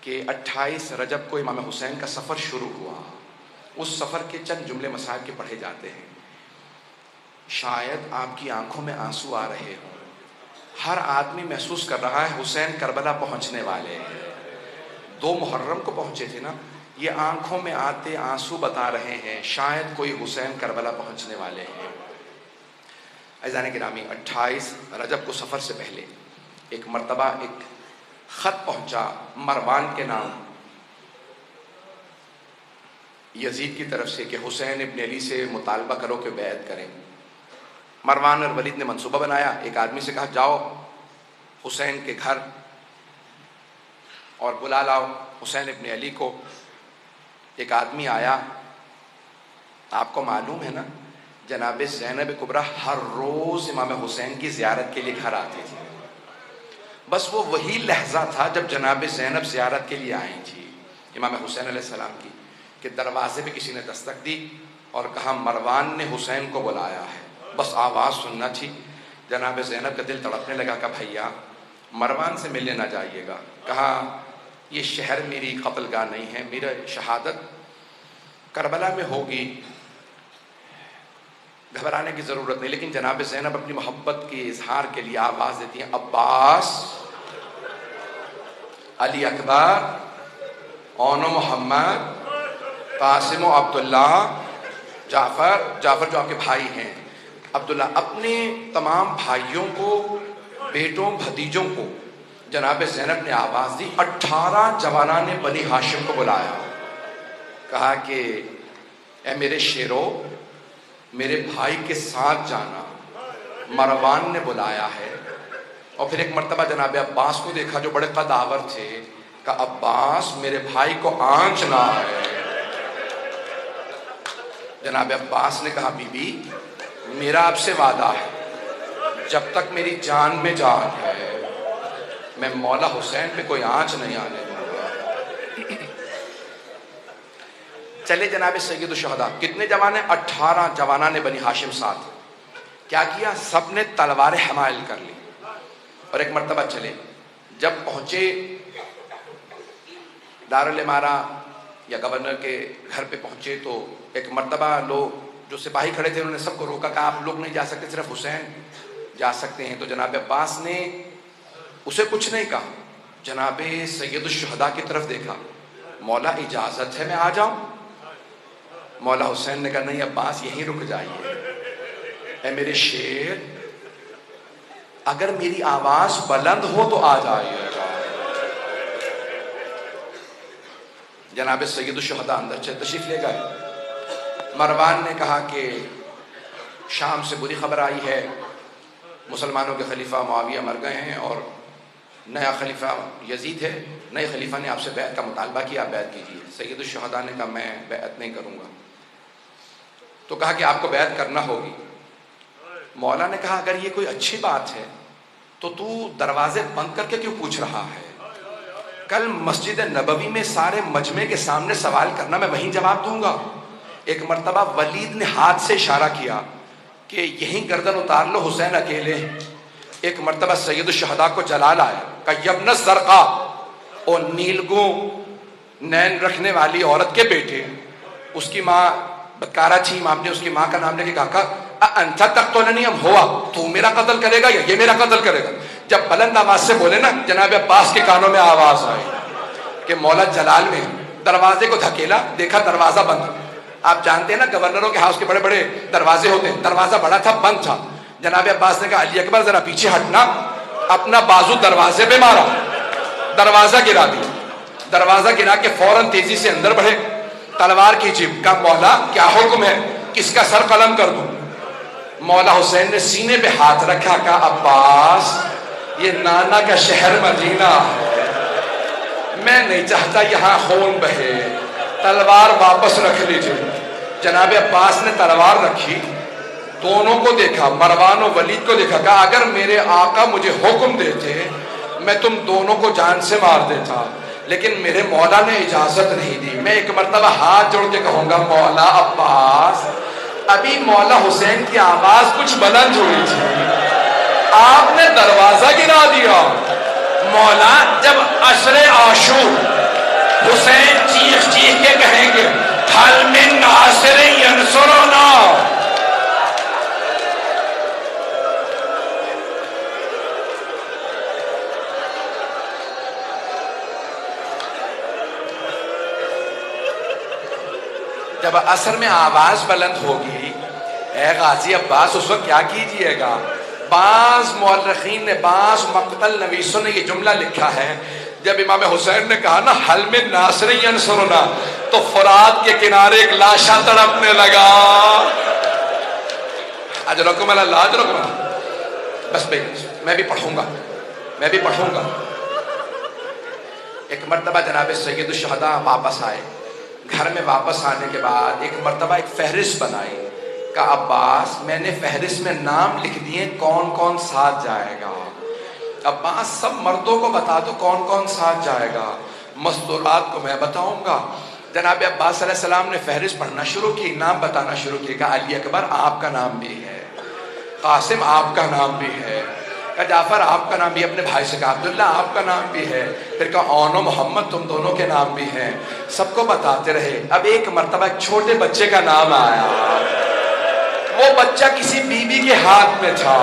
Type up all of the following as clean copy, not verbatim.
کہ 28 رجب کو امام حسین کا سفر شروع ہوا. اس سفر کے چند جملے مصائب کے پڑھے جاتے ہیں. شاید آپ کی آنکھوں میں آنسو آ رہے ہوں. ہر آدمی محسوس کر رہا ہے حسین کربلا پہنچنے والے ہیں. 2 محرم کو پہنچے تھے نا. یہ آنکھوں میں آتے آنسو بتا رہے ہیں شاید کوئی حسین کربلا پہنچنے والے ہیں. عزیزان گرامی، 28 رجب کو سفر سے پہلے ایک مرتبہ ایک خط پہنچا مروان کے نام یزید کی طرف سے کہ حسین ابن علی سے مطالبہ کرو کہ بیعت کریں. مروان اور ولید نے منصوبہ بنایا. ایک آدمی سے کہا جاؤ حسین کے گھر اور بلا لاؤ حسین ابن علی کو. ایک آدمی آیا. آپ کو معلوم ہے نا جناب زینب کبریٰ ہر روز امام حسین کی زیارت کے لیے گھر آتی تھی. بس وہ وہی لحظہ تھا جب جناب زینب زیارت کے لیے آئی تھی امام حسین علیہ السلام کی کہ دروازے پہ کسی نے دستک دی اور کہا مروان نے حسین کو بلایا ہے. بس آواز سننا تھی. جناب زینب کا دل تڑپنے لگا کہ بھیا مروان سے ملنے نہ جائیے گا. کہا یہ شہر میری قتل گاہ نہیں ہے، میرا شہادت کربلا میں ہوگی، گھبرانے کی ضرورت نہیں. لیکن جناب زینب اپنی محبت کے اظہار کے لیے آواز دیتی ہیں عباس، علی اکبر، اون و محمد، قاسم و عبداللہ، جعفر جو آپ کے بھائی ہیں، عبداللہ. اپنے تمام بھائیوں کو، بیٹوں، بھتیجوں کو جناب زینب نے آواز دی. 18 جوانان بنی ہاشم کو بلایا. کہا کہ اے میرے شیرو، میرے بھائی کے ساتھ جانا، مروان نے بلایا ہے. اور پھر ایک مرتبہ جناب عباس کو دیکھا جو بڑے قداور تھے. کہا عباس میرے بھائی کو آنچ نہ ہے. جناب عباس نے کہا بی بی میرا آپ سے وعدہ ہے جب تک میری جان میں جان ہے میں مولا حسین پہ کوئی آنچ نہیں آنے دوں گا. چلے جناب سید الشہداء. کتنے جوان ہیں؟ 18 جوانان نے بنی ہاشم ساتھ. کیا کیا؟ سب نے تلواریں حمائل کر لی اور ایک مرتبہ چلے. جب پہنچے دارالامارہ یا گورنر کے گھر پہ پہنچے تو ایک مرتبہ لوگ جو سپاہی کھڑے تھے انہوں نے سب کو روکا کہ آپ لوگ نہیں جا سکتے، صرف حسین جا سکتے ہیں. تو جناب عباس نے اسے کچھ نہیں کہا. جناب سید الشہداء کی طرف دیکھا. مولا اجازت ہے میں آ جاؤں؟ مولا حسین نے کہا نہیں عباس یہیں رک جائیے. اے میرے شیر اگر میری آواز بلند ہو تو آ جائیے گا. جناب سید الشہداء اندر تشریف لے گئے. مروان نے کہا کہ شام سے بری خبر آئی ہے، مسلمانوں کے خلیفہ معاویہ مر گئے ہیں اور نیا خلیفہ یزید ہے. نئے خلیفہ نے آپ سے بیعت کا مطالبہ کیا، آپ بیعت کیجیے. سید الشہداء نے کہا میں بیعت نہیں کروں گا. تو کہا کہ آپ کو بیعت کرنا ہوگی. مولا نے کہا اگر یہ کوئی اچھی بات ہے تو دروازے بند کر کے کیوں پوچھ رہا ہے؟ کل مسجد نبوی میں سارے مجمع کے سامنے سوال کرنا، میں وہیں جواب دوں گا. ایک مرتبہ ولید نے ہاتھ سے اشارہ کیا کہ یہیں گردن اتار لو حسین اکیلے. ایک مرتبہ سید الشہداء کو جلال آیا کہ یبن الزرقاء، اور نیلگوں نین رکھنے والی عورت کے بیٹے. اس کی ماں بدکارہ تھی. امام نے اس کی ماں کا نام لے کے کہا انت تقتلنی ام ہوا، تو میرا قتل کرے گا یا یہ میرا قتل کرے گا؟ جب بلند آواز سے بولے نا جناب عباس کے کانوں میں آواز آئی کہ مولا جلال نے دروازے کو دھکیلا، دیکھا دروازہ بند. آپ جانتے ہیں نا گورنروں کے ہاؤس کے بڑے بڑے دروازے ہوتے ہیں، دروازہ بڑا تھا، بند تھا. جناب عباس نے کہا علی اکبر ذرا پیچھے ہٹنا. اپنا بازو دروازے پہ مارا، دروازہ گرا دیا. دروازہ گرا کے فوراً تیزی سے اندر بڑھے، تلوار کھینچی. کہا مولا کیا حکم ہے، کس کا سر قلم کر دوں؟ مولا حسین نے سینے پہ ہاتھ رکھا. کہا عباس یہ نانا کا شہر مدینہ ہے، میں نہیں چاہتا یہاں خون بہے، تلوار واپس رکھ لیجیے. جناب عباس نے تلوار رکھی، دونوں کو دیکھا، مروان و ولید کو دیکھا. کہا اگر میرے آقا مجھے حکم دیتے میں تم دونوں کو جان سے مار دیتا، لیکن میرے مولا نے اجازت نہیں دی. میں ایک مرتبہ ہاتھ جوڑ کے کہوں گا مولا عباس، ابھی مولا حسین کی آواز کچھ بلند ہوئی تھی، آپ نے دروازہ گرا دیا. مولا جب عشر عاشور جب عصر میں آواز بلند ہوگی اے غازی عباس اس وقت کیا کیجئے گا؟ بعض مورخین نے، بعض مقتل نویسوں نے یہ جملہ لکھا ہے، جب امام حسین نے کہا نا حل من ناصر ینصرنا، تو فرات کے کنارے ایک لاشا تڑپنے لگا. اجرکم اللہ، اجرکم اللہ. بس بھائی میں بھی پڑھوں گا. ایک مرتبہ جناب سید الشہداء واپس آئے. گھر میں واپس آنے کے بعد ایک مرتبہ ایک فہرست بنائی. کہا عباس میں نے فہرست میں نام لکھ دیے کون کون ساتھ جائے گا. عباس سب مردوں کو بتا دو کون کون ساتھ جائے گا، مستورات کو میں بتاؤں گا. جناب عباس علیہ السلام نے فہرست پڑھنا شروع کی، نام بتانا شروع کیا. کہا علی اکبر آپ کا نام بھی ہے، قاسم آپ کا نام بھی ہے، کہا جعفر آپ کا نام بھی. اپنے بھائی سے کہا عبداللہ آپ کا نام بھی ہے. پھر کہا اون و محمد تم دونوں کے نام بھی ہیں. سب کو بتاتے رہے. اب ایک مرتبہ ایک چھوٹے بچے کا نام آیا. وہ بچہ کسی بیوی کے ہاتھ میں تھا.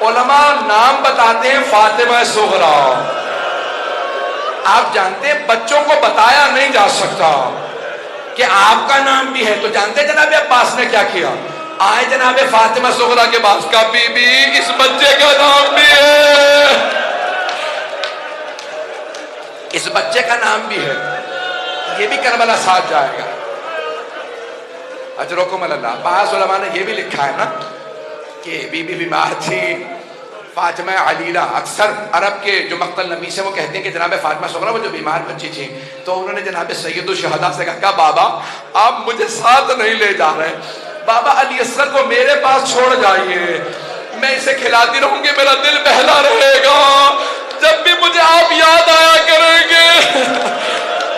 علماء نام بتاتے ہیں فاطمہ صغریٰ. آپ جانتے ہیں بچوں کو بتایا نہیں جا سکتا کہ آپ کا نام بھی ہے. تو جانتے ہیں جناب عباس نے کیا کیا؟ آئے جناب فاطمہ صغریٰ کے پاس، کا بی بی اس بچے کا نام بھی ہے، اس بچے کا نام بھی ہے، یہ بھی کربلا ساتھ جائے گا. اجرکم اللہ. بعض علماء نے یہ بھی لکھا ہے نا کہ بی بی بیمار تھی فاطمہ علیلہ. اکثر عرب کے جو مقتل نویس ہیں وہ کہتے ہیں کہ جناب فاطمہ صغریٰ وہ جو بیمار بچی تھی تو انہوں نے جناب سید الشہداء سے کہا بابا آپ مجھے ساتھ نہیں لے جا رہے، بابا علی اصغر کو میرے پاس چھوڑ جائیے، میں اسے کھلاتی رہوں گی، میرا دل بہلا رہے گا، جب بھی مجھے آپ یاد آیا کریں گے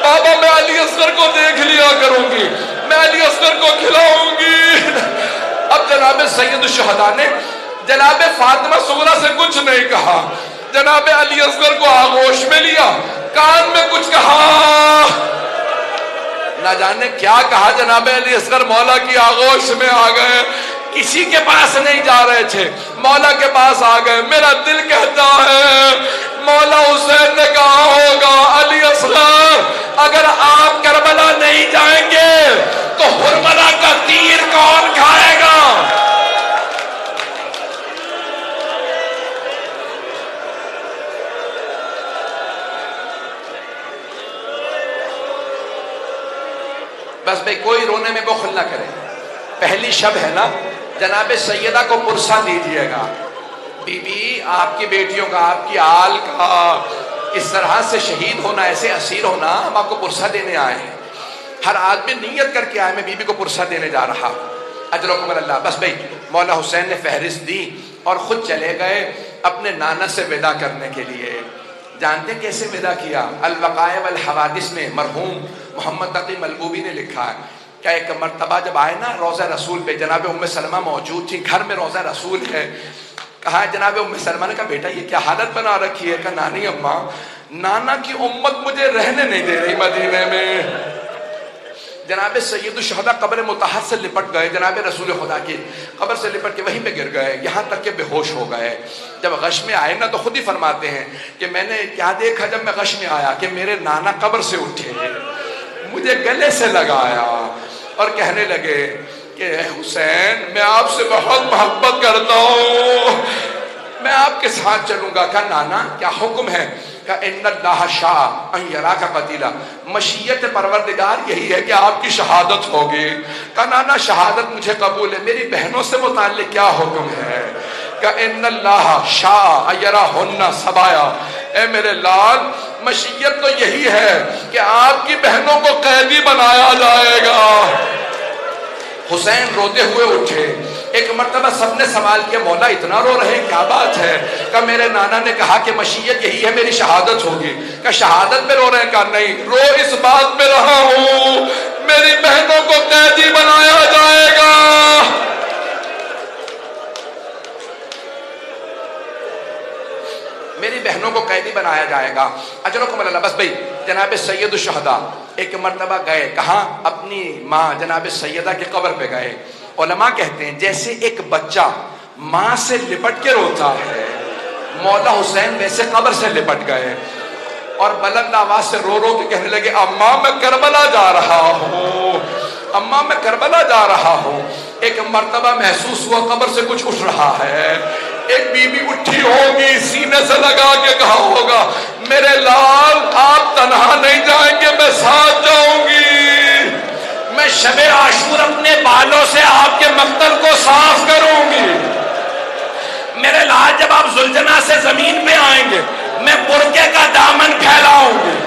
بابا میں علی اصغر کو دیکھ لیا کروں گی، میں علی اصغر کو کھلاؤں گی. اب جناب سید الشہداء نے جناب فاطمہ صغریٰ سے کچھ نہیں کہا، جناب علی اصغر کو آغوش میں لیا، کان میں کچھ کہا، نہ جانے کیا کہا. جناب علی اصغر مولا کی آغوش میں آ گئے، کسی کے پاس نہیں جا رہے تھے، مولا کے پاس آ گئے. میرا دل کہتا ہے مولا حسین نے کہا ہوگا علی اصغر اگر آپ کربلا نہیں جائیں گے تو حرملہ کا تیر کون کھائے گا؟ بس بھئی کوئی رونے میں بخل نہ کرے. پہلی شب ہے نا، جناب سیدہ کو پرسہ دیجئے گا. بی بی آپ کی بیٹیوں کا، آپ کی آل کا اس طرح سے شہید ہونا، ایسے اسیر ہونا، ہم آپ کو پرسہ دینے آئے ہیں. ہر آدمی نیت کر کے آئے میں بی بی کو پرسہ دینے جا رہا ہوں. اجرکم اللہ. بس بھئی مولا حسین نے فہرست دی اور خود چلے گئے اپنے نانا سے ودا کرنے کے لیے. جانتے کیسے ودا کیا؟ الوقائع والحوادث میں مرحوم محمد تقی ملبوبی نے لکھا ہے کہ ایک مرتبہ جب آئے نا روضہ رسول پہ، جناب ام سلمہ موجود تھی، گھر میں روضہ رسول ہے. کہا جناب ام سلمہ نے کہا بیٹا یہ کیا حالت بنا رکھی ہے؟ کہا نانی اماں نانا کی امت مجھے رہنے نہیں دے رہی مدینے میں. جناب سید الشہداء قبر مطہر سے لپٹ گئے، جناب رسول خدا کی قبر سے لپٹ کے وہیں پہ گر گئے، یہاں تک کہ بے ہوش ہو گئے. جب غش میں آئے نا تو خود ہی فرماتے ہیں کہ میں نے کیا دیکھا جب میں غش میں آیا کہ میرے نانا قبر سے اٹھے، مجھے گلے سے لگایا اور کہنے لگے کہ اے حسین میں آپ سے بہت محبت کرتا ہوں، میں آپ کے ساتھ چلوں گا. کہا نانا کیا حکم ہے؟ کہا ان اللہ شاء ان یراک قتیلا، مشیت پروردگار یہی ہے کہ آپ کی شہادت ہوگی. کہا نانا شہادت مجھے قبول ہے، میری بہنوں سے متعلق کیا حکم ہے؟ کہا ان اللہ شاء ان یراہن سبایا، اے میرے لال مشیت تو یہی ہے کہ آپ کی بہنوں کو قیدی بنایا جائے گا. حسین روتے ہوئے اٹھے. ایک مرتبہ سب نے سوال کیا مولا اتنا رو رہے کیا بات ہے؟ کہ میرے نانا نے کہا کہ مشیت یہی ہے میری شہادت ہوگی. کہ شہادت میں رو رہے ہیں؟ کہا نہیں، رو اس بات میں رہا ہوں میری بہنوں کو قیدی بنایا جائے گا. میری بہنوں کو قیدی بنایا جائے گا. اجرکم اللہ. بس بھئی جناب سید الشہداء ایک مرتبہ گئے کہاں؟ اپنی ماں جناب سیدہ کے قبر پہ گئے. علماء کہتے ہیں جیسے ایک بچہ ماں سے لپٹ کے روتا ہے، مولا حسین ویسے قبر سے لپٹ گئے. اور بلند آواز سے رو رو کے کہنے لگے اماں میں کربلا جا رہا ہوں، اماں میں کربلا جا رہا ہوں۔ ایک مرتبہ محسوس ہوا قبر سے کچھ اٹھ رہا ہے، ایک بی بی اٹھی ہوگی، سینے سے لگا کے کہا ہوگا میرے لال آپ تنہا نہیں جائیں گے، میں ساتھ جاؤں گی، میں شب عاشور اپنے بالوں سے آپ کے مقتل کو صاف کروں گی، میرے لال جب آپ زلجنا سے زمین پہ آئیں گے میں برقعے کا دامن پھیلاؤں گی،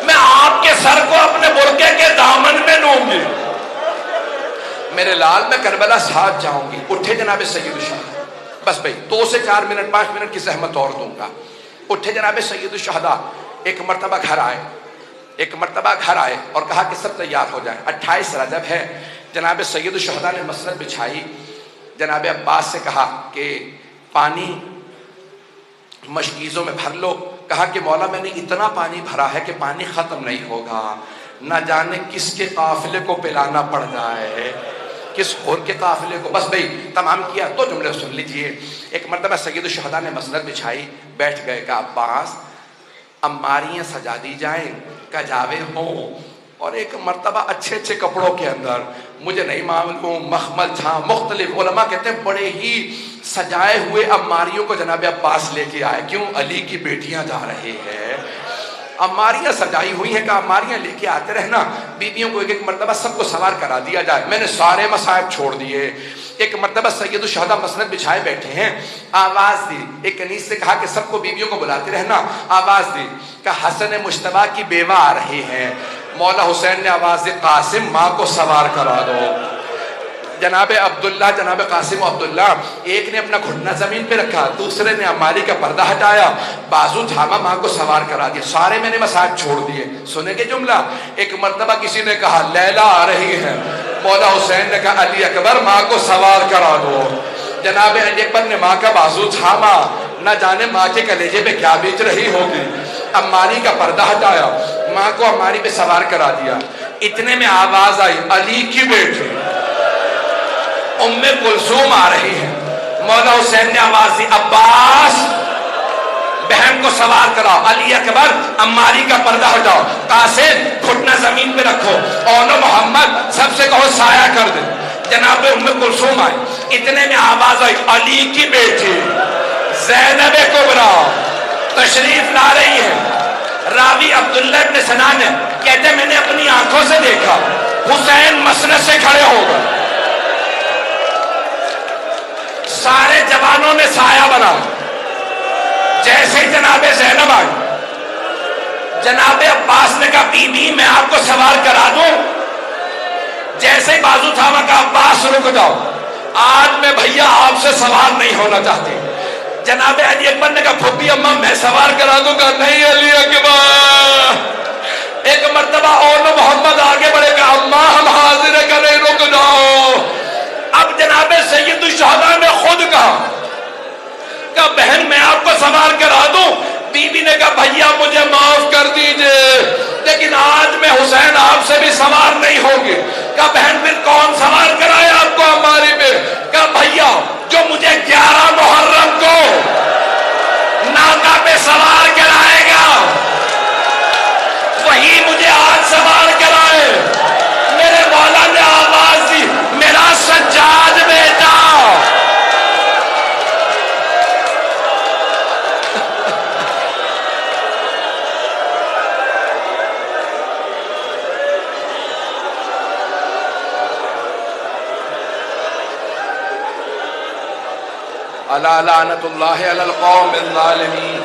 میں آپ کے سر کو اپنے برقعے کے دامن میں لوں گی، میرے لال میں کربلا ساتھ جاؤں گی۔ اٹھے جناب سید الشہداء، بس بھائی 2 سے 4 منٹ 5 منٹ کی زحمت اور دوں گا۔ اٹھے جناب سید الشہداء، ایک مرتبہ گھر آئے اور کہا کہ سب تیار ہو جائیں، 28 رجب ہے۔ جناب سید الشہداء نے مسند بچھائی، جناب عباس سے کہا کہ پانی مشکیزوں میں بھر لو، کہا کہ مولا میں نے اتنا پانی بھرا ہے کہ پانی ختم نہیں ہوگا، نہ جانے کس کے قافلے کو پلانا پڑ جائے، کس اور کے قافلے کو۔ بس بھئی تمام کیا تو جملے سن لیجئے۔ ایک مرتبہ سید الشہداء نے مسند بچھائی، بیٹھ گئے، کہا عباس اماریاں سجا دی جائیں، کجاوے ہوں، اور ایک مرتبہ اچھے اچھے کپڑوں کے اندر، مجھے نہیں معلوم مخمل تھا، مختلف علماء کہتے ہیں بڑے ہی سجائے ہوئے اماریوں کو جناب عباس لے کے آئے، کیوں؟ علی کی بیٹیاں جا رہے ہیں، اماریاں سجائی ہوئی ہیں، کہ اماریاں لے کے آتے رہنا، بیویوں کو ایک ایک مرتبہ سب کو سوار کرا دیا جائے۔ میں نے سارے مصائب چھوڑ دیے۔ ایک مرتبہ سید الشہداء مسند بچھائے بیٹھے ہیں، آواز دی، ایک کنیز سے کہا کہ سب کو بیویوں کو بلاتے رہنا، آواز دی کہ حسن مجتبیٰ کی بیوہ آ رہی ہیں، مولا حسین نے آواز دی قاسم ماں کو سوار کرا دو۔ جناب عبداللہ، جناب قاسم و عبداللہ، ایک نے اپنا گھٹنا زمین پہ رکھا، دوسرے نے اماری کا پردہ ہٹایا، بازو تھاما، ماں کو سوار کرا دیا، سارے میں نے مسائب چھوڑ دیے۔ سنیں گے جملہ؟ ایک مرتبہ کسی نے کہا لیلا آ رہی ہے، مولا حسین نے کہا علی اکبر ماں کو سوار کرا دو۔ جناب علی اکبر نے ماں کا بازو تھاما، نہ جانے ماں کے کلیجے پہ کیا بیچ رہی ہوگی، اماری کا پردہ ہٹایا، ماں کو اماری پہ سوار کرا دیا۔ اتنے میں آواز آئی علی کی بیٹی ام کلثوم آ رہی ہے، مولا حسین نے آواز دی عباس بہن کو سوار کرا، علی اکبر اماری کا پردہ ہٹاؤ، قاسم گھٹنا زمین پہ رکھو، اولو محمد سب سے کہو سایہ کر دے۔ جناب ام کلثوم آئی، اتنے میں آواز آئی علی کی بیٹی زینب کبریٰ تشریف لا رہی ہے۔ راوی عبداللہ ابن سنان ہے، کہتے ہیں میں نے اپنی آنکھوں سے دیکھا حسین مسند سے کھڑے ہو گئے، سارے جوانوں نے سایہ بنا، جیسے ہی جناب زینب آئی، جناب عباس نے کہا بی بی میں آپ کو سوار کرا دوں، جیسے ہی بازو تھاما کہا عباس رک جاؤ، آج میں بھیا آپ سے سوار نہیں ہونا چاہتی۔ جناب علی اکبر نے کہا پھوپھی اماں میں سوار کرا دوں گا، نہیں علی اکبر۔ ایک مرتبہ اولو محمد آگے بڑھے گا، اماں ہم حاضر ہے کہ نہیں، رک جاؤ۔ اب جناب سید الشہداء نے خود کہا کہ بہن میں آپ کو سوار کرا دوں، بی بی نے کہا بھیا مجھے معاف کر دیجئے، لیکن آج میں حسین آپ سے بھی سوار نہیں ہوگی۔ کہا بہن پھر کون سوار کرائے آپ کو ہماری پہ؟ کہا بھیا جو مجھے 11 محرم کو ناکہ پہ سوار کرائے گا وہی مجھے آج سوار کرائے۔ میرے مولا نے آواز دی میرا سجاد بیٹا، الا لعنت اللہ علی القوم الظالمین۔